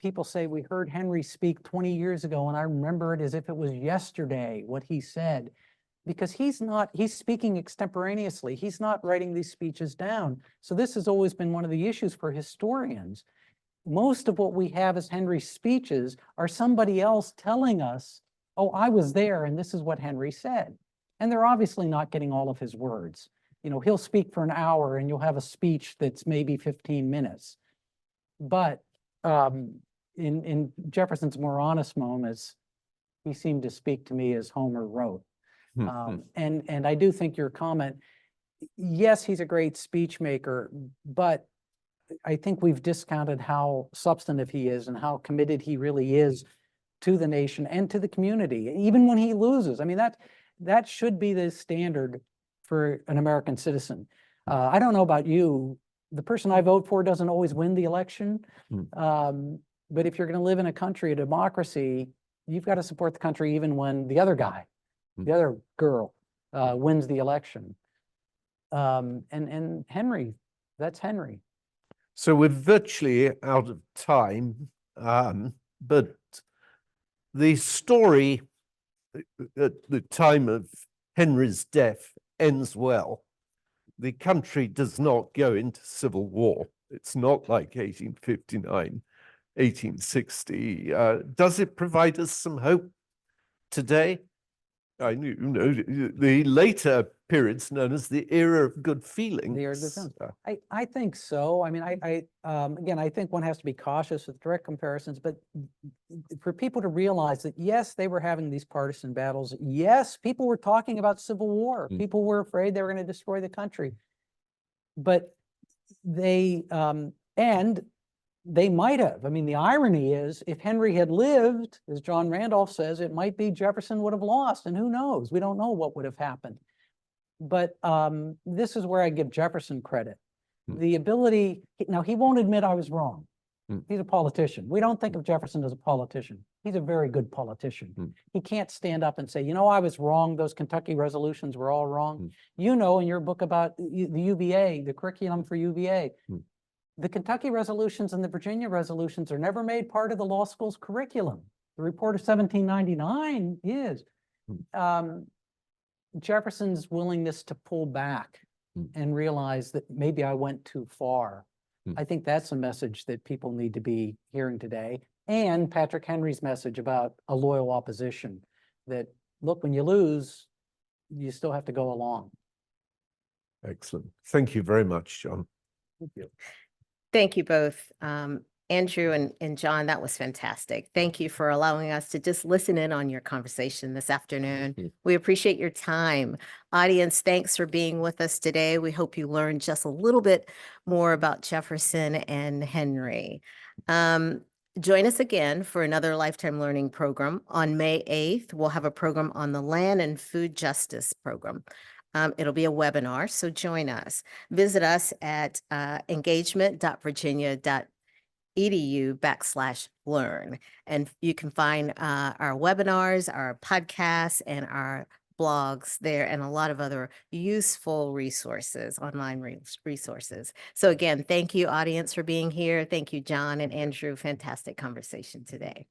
D: People say, we heard Henry speak 20 years ago, and I remember it as if it was yesterday, what he said. Because he's speaking extemporaneously. He's not writing these speeches down. So this has always been one of the issues for historians. Most of what we have as Henry's speeches are somebody else telling us, oh, I was there, and this is what Henry said. And they're obviously not getting all of his words. He'll speak for an hour, and you'll have a speech that's maybe 15 minutes. But in Jefferson's more honest moments, he seemed to speak to me as Homer wrote. And I do think your comment, yes, he's a great speech maker, but I think we've discounted how substantive he is and how committed he really is to the nation and to the community, even when he loses. I mean, that should be the standard for an American citizen. I don't know about you, the person I vote for doesn't always win the election. But if you're going to live in a country, a democracy, you've got to support the country even when the other guy, the other girl, wins the election. And Henry, that's Henry.
C: So we're virtually out of time, but the story at the time of Henry's death ends well. The country does not go into civil war. It's not like 1859, 1860. Does it provide us some hope today? I know the later periods known as the era of good feelings.
D: The era of good feelings. I think so. I mean, again, I think one has to be cautious with direct comparisons, but for people to realize that, yes, they were having these partisan battles. Yes, people were talking about civil war. People were afraid they were going to destroy the country. But and they might have. I mean, the irony is, if Henry had lived, as John Randolph says, it might be Jefferson would have lost, and who knows? We don't know what would have happened. But this is where I give Jefferson credit. The ability, now he won't admit I was wrong. He's a politician. We don't think of Jefferson as a politician. He's a very good politician. He can't stand up and say, I was wrong. Those Kentucky resolutions were all wrong. In your book about the UVA, the curriculum for UVA, the Kentucky resolutions and the Virginia resolutions are never made part of the law school's curriculum. The report of 1799 is. Jefferson's willingness to pull back and realize that maybe I went too far. I think that's a message that people need to be hearing today. And Patrick Henry's message about a loyal opposition, that, look, when you lose, you still have to go along.
C: Excellent. Thank you very much, John.
A: Thank you both. Andrew and John, that was fantastic. Thank you for allowing us to just listen in on your conversation this afternoon. We appreciate your time. Audience, thanks for being with us today. We hope you learned just a little bit more about Jefferson and Henry. Join us again for another Lifetime Learning program. On May 8th, we'll have a program on the Land and Food Justice Program. It'll be a webinar, so join us. Visit us at engagement.virginia.edu/learn. And you can find our webinars, our podcasts, and our blogs there, and a lot of other useful resources, online resources. So again, thank you, audience, for being here. Thank you, John and Andrew. Fantastic conversation today.